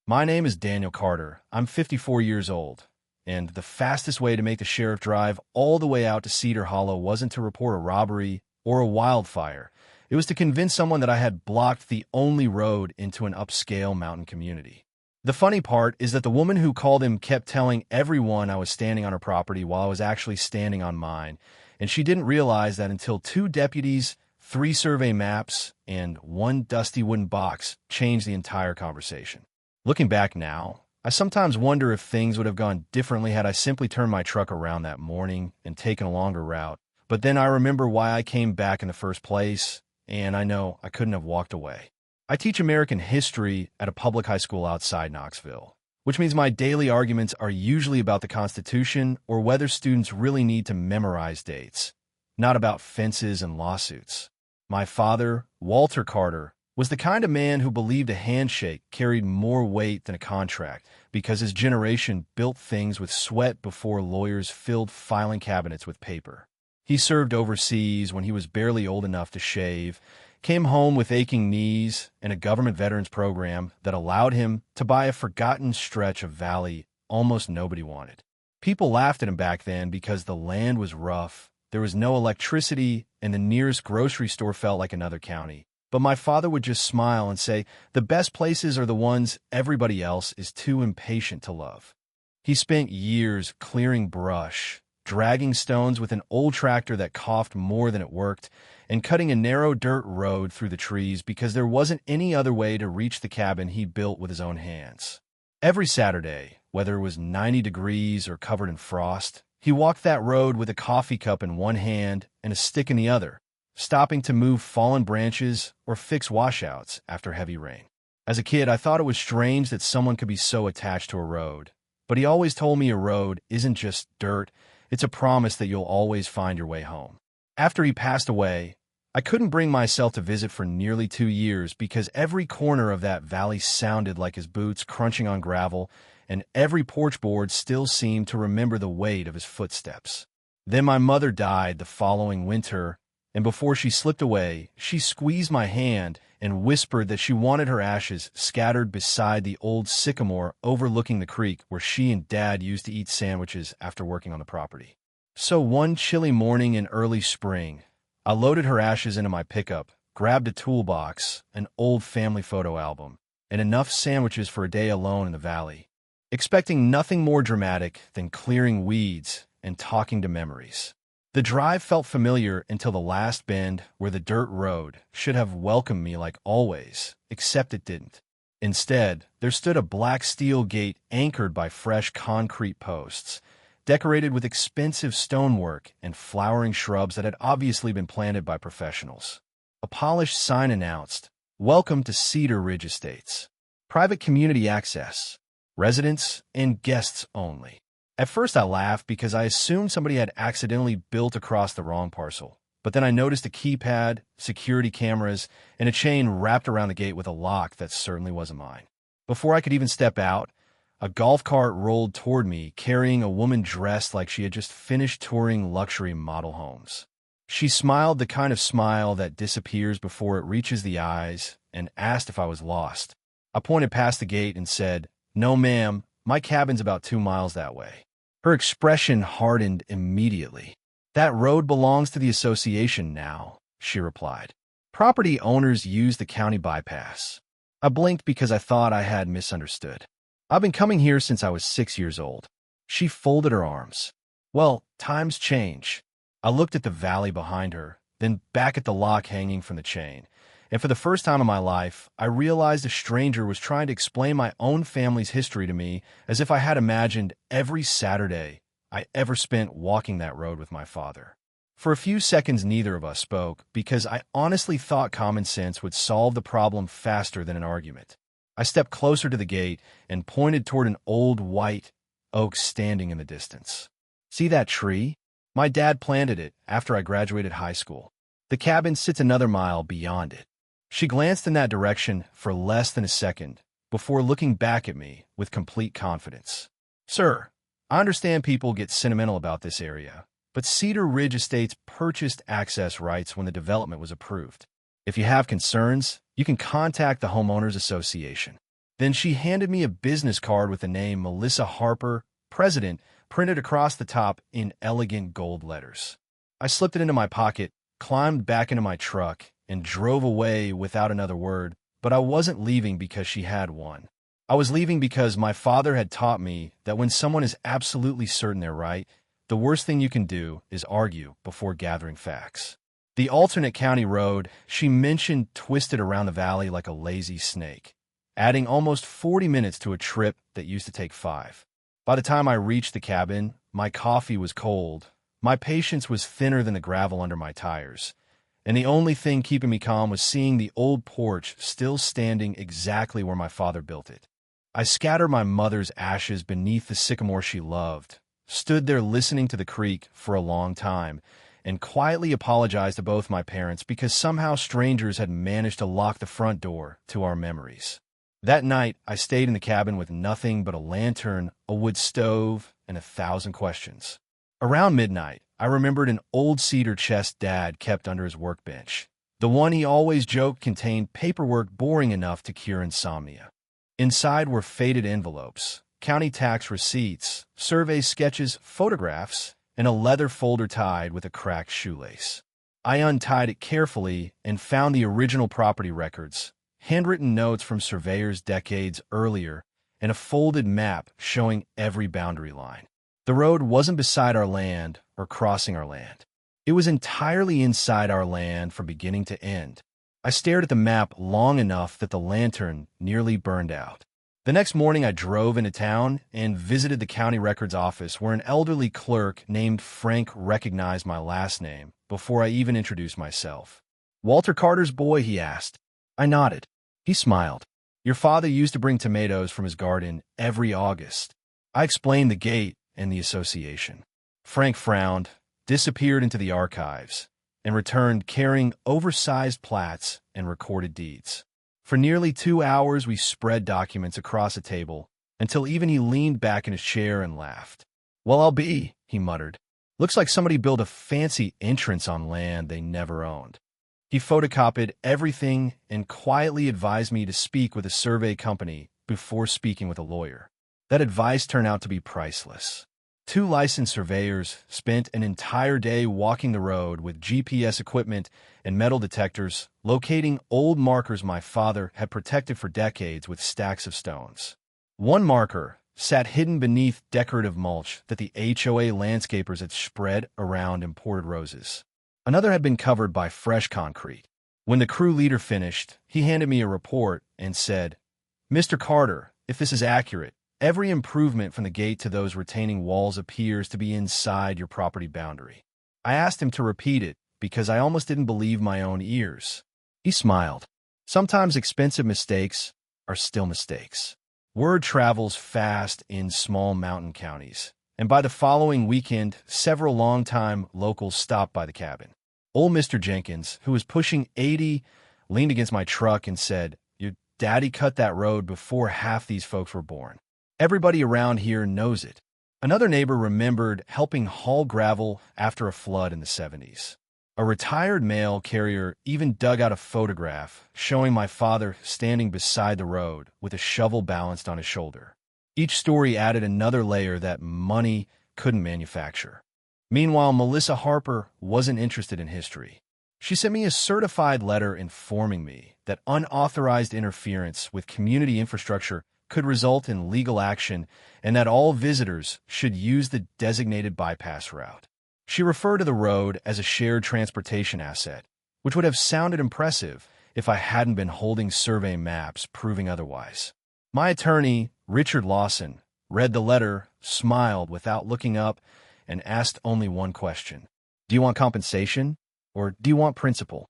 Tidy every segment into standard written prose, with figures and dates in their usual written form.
My name is Daniel Carter. I'm 54 years old, and the fastest way to make the sheriff drive all the way out to Cedar Hollow wasn't to report a robbery or a wildfire. It was to convince someone that I had blocked the only road into an upscale mountain community. The funny part is that the woman who called him kept telling everyone I was standing on her property while I was actually standing on mine, and she didn't realize that until two deputies, three survey maps, and one dusty wooden box changed the entire conversation. Looking back now, I sometimes wonder if things would have gone differently had I simply turned my truck around that morning and taken a longer route. But then I remember why I came back in the first place, and I know I couldn't have walked away. I teach American history at a public high school outside Knoxville, which means my daily arguments are usually about the Constitution or whether students really need to memorize dates, not about fences and lawsuits. My father, Walter Carter, was the kind of man who believed a handshake carried more weight than a contract because his generation built things with sweat before lawyers filled filing cabinets with paper. He served overseas when he was barely old enough to shave, came home with aching knees and a government veterans program that allowed him to buy a forgotten stretch of valley almost nobody wanted. People laughed at him back then because the land was rough, there was no electricity, and the nearest grocery store felt like another county. But my father would just smile and say, the best places are the ones everybody else is too impatient to love. He spent years clearing brush, dragging stones with an old tractor that coughed more than it worked, and cutting a narrow dirt road through the trees because there wasn't any other way to reach the cabin he built with his own hands. Every Saturday, whether it was 90 degrees or covered in frost, he walked that road with a coffee cup in one hand and a stick in the other, stopping to move fallen branches or fix washouts after heavy rain. As a kid, I thought it was strange that someone could be so attached to a road, but he always told me a road isn't just dirt, it's a promise that you'll always find your way home. After he passed away, I couldn't bring myself to visit for nearly 2 years because every corner of that valley sounded like his boots crunching on gravel, and every porch board still seemed to remember the weight of his footsteps. Then my mother died the following winter, and before she slipped away, she squeezed my hand and whispered that she wanted her ashes scattered beside the old sycamore overlooking the creek where she and Dad used to eat sandwiches after working on the property. So one chilly morning in early spring, I loaded her ashes into my pickup, grabbed a toolbox, an old family photo album, and enough sandwiches for a day alone in the valley, expecting nothing more dramatic than clearing weeds and talking to memories. The drive felt familiar until the last bend where the dirt road should have welcomed me like always, except it didn't. Instead, there stood a black steel gate anchored by fresh concrete posts, decorated with expensive stonework and flowering shrubs that had obviously been planted by professionals. A polished sign announced, "Welcome to Cedar Ridge Estates. Private community access. Residents and guests only." At first I laughed because I assumed somebody had accidentally built across the wrong parcel. But then I noticed a keypad, security cameras, and a chain wrapped around the gate with a lock that certainly wasn't mine. Before I could even step out, a golf cart rolled toward me carrying a woman dressed like she had just finished touring luxury model homes. She smiled the kind of smile that disappears before it reaches the eyes and asked if I was lost. I pointed past the gate and said, "No, ma'am. My cabin's about 2 miles that way." Her expression hardened immediately. "That road belongs to the association now," she replied. "Property owners use the county bypass." I blinked because I thought I had misunderstood. "I've been coming here since I was 6 years old." She folded her arms. "Well, times change." I looked at the valley behind her, then back at the lock hanging from the chain. And for the first time in my life, I realized a stranger was trying to explain my own family's history to me as if I had imagined every Saturday I ever spent walking that road with my father. For a few seconds, neither of us spoke because I honestly thought common sense would solve the problem faster than an argument. I stepped closer to the gate and pointed toward an old white oak standing in the distance. "See that tree? My dad planted it after I graduated high school. The cabin sits another mile beyond it." She glanced in that direction for less than a second before looking back at me with complete confidence. "Sir, I understand people get sentimental about this area, but Cedar Ridge Estates purchased access rights when the development was approved. If you have concerns, you can contact the Homeowners Association." Then she handed me a business card with the name Melissa Harper, President, printed across the top in elegant gold letters. I slipped it into my pocket, climbed back into my truck, and drove away without another word, but I wasn't leaving because she had won. I was leaving because my father had taught me that when someone is absolutely certain they're right, the worst thing you can do is argue before gathering facts. The alternate county road she mentioned twisted around the valley like a lazy snake, adding almost 40 minutes to a trip that used to take 5. By the time I reached the cabin, my coffee was cold, my patience was thinner than the gravel under my tires, and the only thing keeping me calm was seeing the old porch still standing exactly where my father built it. I scattered my mother's ashes beneath the sycamore she loved, stood there listening to the creek for a long time, and quietly apologized to both my parents because somehow strangers had managed to lock the front door to our memories. That night, I stayed in the cabin with nothing but a lantern, a wood stove, and 1,000 questions. Around midnight, I remembered an old cedar chest Dad kept under his workbench. The one he always joked contained paperwork boring enough to cure insomnia. Inside were faded envelopes, county tax receipts, survey sketches, photographs, and a leather folder tied with a cracked shoelace. I untied it carefully and found the original property records, handwritten notes from surveyors decades earlier, and a folded map showing every boundary line. The road wasn't beside our land or crossing our land. It was entirely inside our land from beginning to end. I stared at the map long enough that the lantern nearly burned out. The next morning, I drove into town and visited the county records office where an elderly clerk named Frank recognized my last name before I even introduced myself. "Walter Carter's boy?" he asked. I nodded. He smiled. "Your father used to bring tomatoes from his garden every August." I explained the gate and the association. Frank frowned, disappeared into the archives, and returned carrying oversized plats and recorded deeds. For nearly 2 hours, we spread documents across a table until even he leaned back in his chair and laughed. "Well, I'll be," he muttered. "Looks like somebody built a fancy entrance on land they never owned." He photocopied everything and quietly advised me to speak with a survey company before speaking with a lawyer. That advice turned out to be priceless. 2 licensed surveyors spent an entire day walking the road with GPS equipment and metal detectors, locating old markers my father had protected for decades with stacks of stones. One marker sat hidden beneath decorative mulch that the HOA landscapers had spread around imported roses. Another had been covered by fresh concrete. When the crew leader finished, he handed me a report and said, "Mr. Carter, if this is accurate, every improvement from the gate to those retaining walls appears to be inside your property boundary." I asked him to repeat it because I almost didn't believe my own ears. He smiled. Sometimes expensive mistakes are still mistakes. Word travels fast in small mountain counties, and by the following weekend, several longtime locals stopped by the cabin. Old Mr. Jenkins, who was pushing 80, leaned against my truck and said, "Your daddy cut that road before half these folks were born. Everybody around here knows it." Another neighbor remembered helping haul gravel after a flood in the 70s. A retired mail carrier even dug out a photograph showing my father standing beside the road with a shovel balanced on his shoulder. Each story added another layer that money couldn't manufacture. Meanwhile, Melissa Harper wasn't interested in history. She sent me a certified letter informing me that unauthorized interference with community infrastructure could result in legal action and that all visitors should use the designated bypass route. She referred to the road as a shared transportation asset, which would have sounded impressive if I hadn't been holding survey maps proving otherwise. My attorney, Richard Lawson, read the letter, smiled without looking up, and asked only one question. "Do you want compensation, or do you want principal?"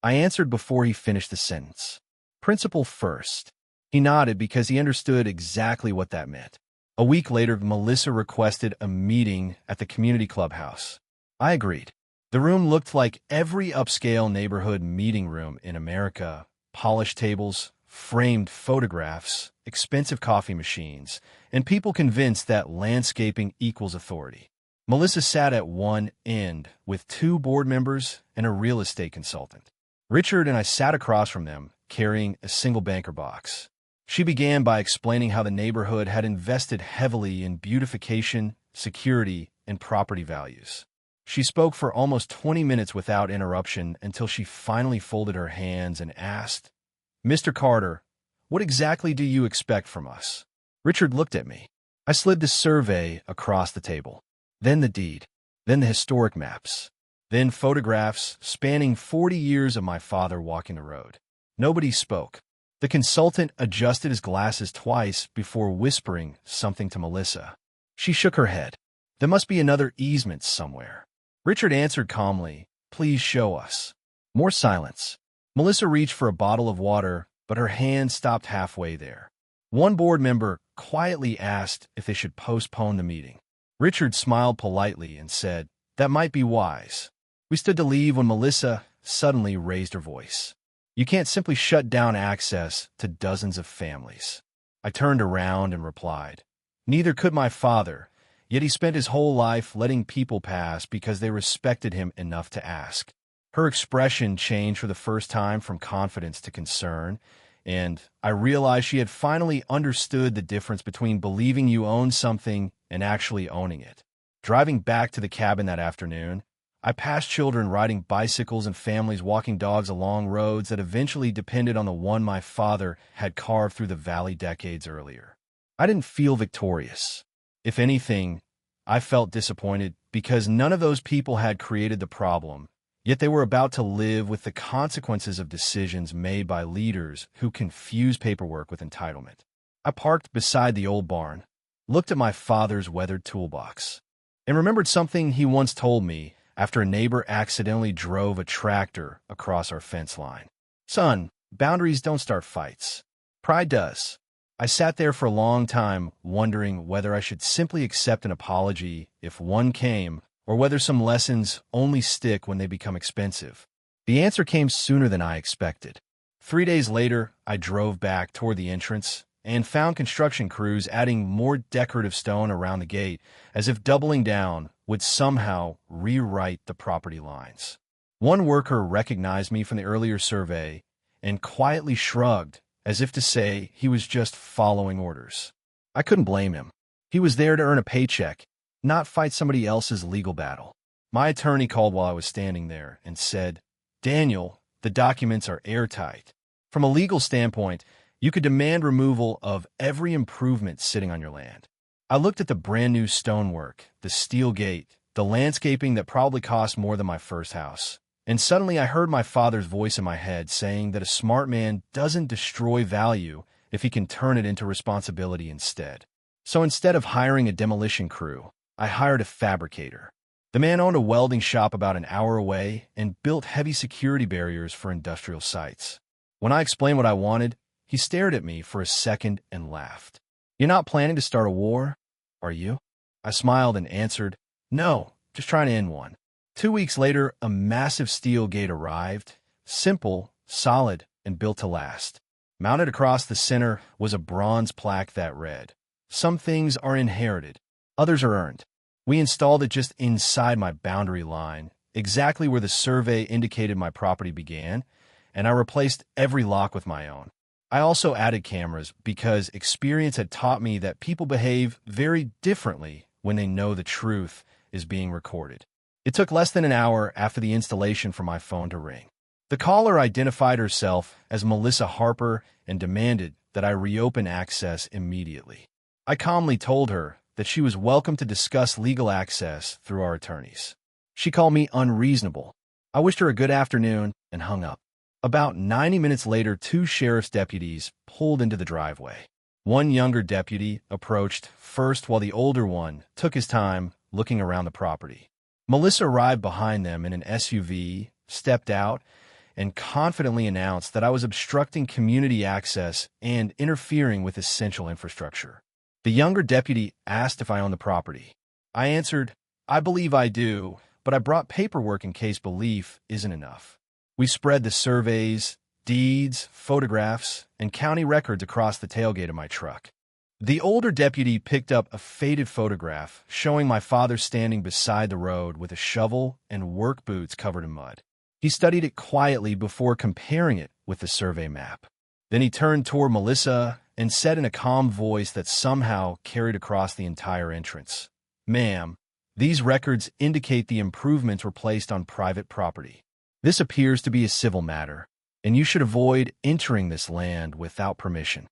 I answered before he finished the sentence. "Principal first." He nodded because he understood exactly what that meant. A week later, Melissa requested a meeting at the community clubhouse. I agreed. The room looked like every upscale neighborhood meeting room in America. Polished tables, framed photographs, expensive coffee machines, and people convinced that landscaping equals authority. Melissa sat at one end with 2 board members and a real estate consultant. Richard and I sat across from them, carrying a single banker box. She began by explaining how the neighborhood had invested heavily in beautification, security, and property values. She spoke for almost 20 minutes without interruption until she finally folded her hands and asked, "Mr. Carter, what exactly do you expect from us?" Richard looked at me. I slid the survey across the table, then the deed, then the historic maps, then photographs spanning 40 years of my father walking the road. Nobody spoke. The consultant adjusted his glasses twice before whispering something to Melissa. She shook her head. There must be another easement somewhere. Richard answered calmly, "Please show us." More silence. Melissa reached for a bottle of water, but her hand stopped halfway there. One board member quietly asked if they should postpone the meeting. Richard smiled politely and said, "That might be wise." We stood to leave when Melissa suddenly raised her voice. "You can't simply shut down access to dozens of families." I turned around and replied, "Neither could my father, yet he spent his whole life letting people pass because they respected him enough to ask." Her expression changed for the first time from confidence to concern, and I realized she had finally understood the difference between believing you own something and actually owning it. Driving back to the cabin that afternoon, I passed children riding bicycles and families walking dogs along roads that eventually depended on the one my father had carved through the valley decades earlier. I didn't feel victorious. If anything, I felt disappointed because none of those people had created the problem, yet they were about to live with the consequences of decisions made by leaders who confuse paperwork with entitlement. I parked beside the old barn, looked at my father's weathered toolbox, and remembered something he once told me after a neighbor accidentally drove a tractor across our fence line. "Son, boundaries don't start fights. Pride does." I sat there for a long time, wondering whether I should simply accept an apology if one came, or whether some lessons only stick when they become expensive. The answer came sooner than I expected. 3 days later, I drove back toward the entrance and found construction crews adding more decorative stone around the gate, as if doubling down would somehow rewrite the property lines. One worker recognized me from the earlier survey and quietly shrugged, as if to say he was just following orders. I couldn't blame him. He was there to earn a paycheck, not fight somebody else's legal battle. My attorney called while I was standing there and said, "Daniel, the documents are airtight. From a legal standpoint, you could demand removal of every improvement sitting on your land." I looked at the brand new stonework, the steel gate, the landscaping that probably cost more than my first house. And suddenly I heard my father's voice in my head saying that a smart man doesn't destroy value if he can turn it into responsibility instead. So instead of hiring a demolition crew, I hired a fabricator. The man owned a welding shop about an hour away and built heavy security barriers for industrial sites. When I explained what I wanted, he stared at me for a second and laughed. "You're not planning to start a war, are you?" I smiled and answered, "No, just trying to end one." 2 weeks later, a massive steel gate arrived, simple, solid, and built to last. Mounted across the center was a bronze plaque that read, "Some things are inherited, others are earned." We installed it just inside my boundary line, exactly where the survey indicated my property began, and I replaced every lock with my own. I also added cameras because experience had taught me that people behave very differently when they know the truth is being recorded. It took less than an hour after the installation for my phone to ring. The caller identified herself as Melissa Harper and demanded that I reopen access immediately. I calmly told her that she was welcome to discuss legal access through our attorneys. She called me unreasonable. I wished her a good afternoon and hung up. About 90 minutes later, 2 sheriff's deputies pulled into the driveway. One younger deputy approached first while the older one took his time looking around the property. Melissa arrived behind them in an SUV, stepped out, and confidently announced that I was obstructing community access and interfering with essential infrastructure. The younger deputy asked if I owned the property. I answered, "I believe I do, but I brought paperwork in case belief isn't enough." We spread the surveys, deeds, photographs, and county records across the tailgate of my truck. The older deputy picked up a faded photograph showing my father standing beside the road with a shovel and work boots covered in mud. He studied it quietly before comparing it with the survey map. Then he turned toward Melissa and said in a calm voice that somehow carried across the entire entrance, "Ma'am, these records indicate the improvements were placed on private property. This appears to be a civil matter, and you should avoid entering this land without permission."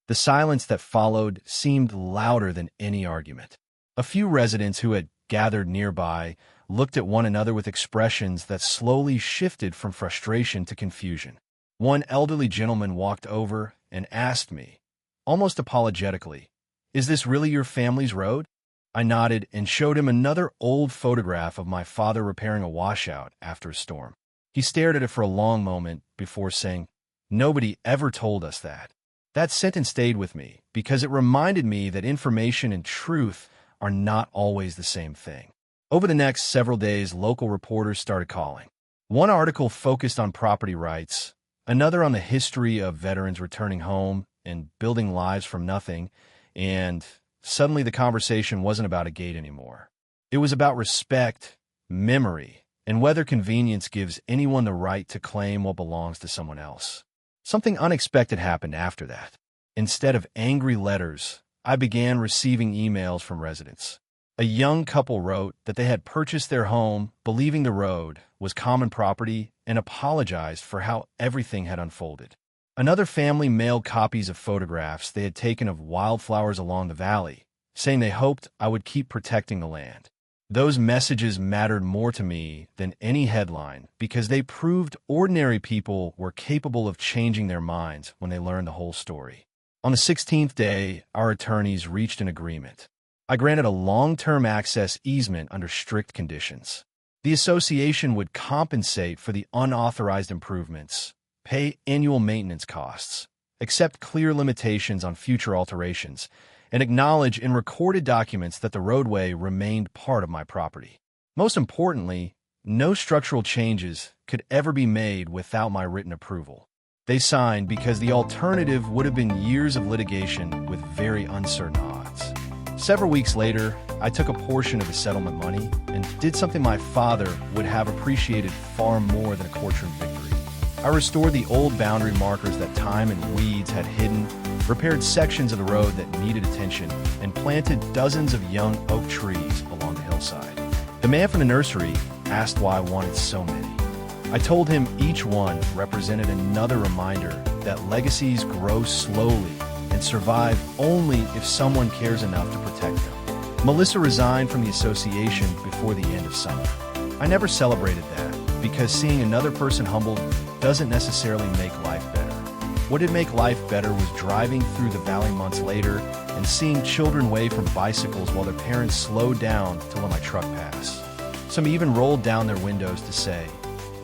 The silence that followed seemed louder than any argument. A few residents who had gathered nearby looked at one another with expressions that slowly shifted from frustration to confusion. One elderly gentleman walked over and asked me, almost apologetically, "Is this really your family's road?" I nodded and showed him another old photograph of my father repairing a washout after a storm. He stared at it for a long moment before saying, "Nobody ever told us that." That sentence stayed with me because it reminded me that information and truth are not always the same thing. Over the next several days, local reporters started calling. One article focused on property rights, another on the history of veterans returning home and building lives from nothing, and suddenly the conversation wasn't about a gate anymore. It was about respect, memory, and whether convenience gives anyone the right to claim what belongs to someone else. Something unexpected happened after that. Instead of angry letters, I began receiving emails from residents. A young couple wrote that they had purchased their home believing the road was common property and apologized for how everything had unfolded. Another family mailed copies of photographs they had taken of wildflowers along the valley, saying they hoped I would keep protecting the land. Those messages mattered more to me than any headline because they proved ordinary people were capable of changing their minds when they learned the whole story. On the 16th day, our attorneys reached an agreement. I granted a long-term access easement under strict conditions. The association would compensate for the unauthorized improvements, pay annual maintenance costs, accept clear limitations on future alterations, and acknowledge in recorded documents that the roadway remained part of my property. Most importantly, no structural changes could ever be made without my written approval. They signed because the alternative would have been years of litigation with very uncertain odds. Several weeks later, I took a portion of the settlement money and did something my father would have appreciated far more than a courtroom victory. I restored the old boundary markers that time and weeds had hidden, repaired sections of the road that needed attention, and planted dozens of young oak trees along the hillside. The man from the nursery asked why I wanted so many. I told him each one represented another reminder that legacies grow slowly and survive only if someone cares enough to protect them. Melissa resigned from the association before the end of summer. I never celebrated that because seeing another person humbled doesn't necessarily make life better. What did make life better was driving through the valley months later and seeing children wave from bicycles while their parents slowed down to let my truck pass. Some even rolled down their windows to say,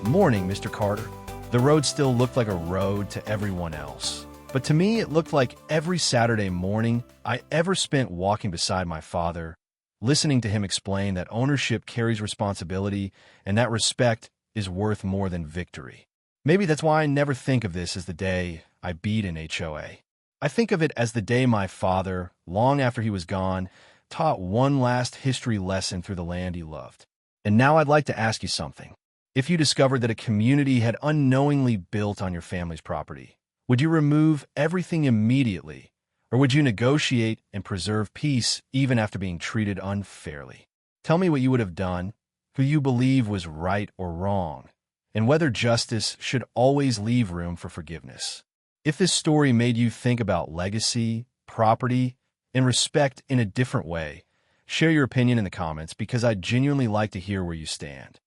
"Morning, Mr. Carter." The road still looked like a road to everyone else. But to me, it looked like every Saturday morning I ever spent walking beside my father, listening to him explain that ownership carries responsibility and that respect is worth more than victory. Maybe that's why I never think of this as the day I beat an HOA. I think of it as the day my father, long after he was gone, taught one last history lesson through the land he loved. And now I'd like to ask you something. If you discovered that a community had unknowingly built on your family's property, would you remove everything immediately, or would you negotiate and preserve peace even after being treated unfairly? Tell me what you would have done, who you believe was right or wrong, and whether justice should always leave room for forgiveness. If this story made you think about legacy, property, and respect in a different way, share your opinion in the comments because I'd genuinely like to hear where you stand.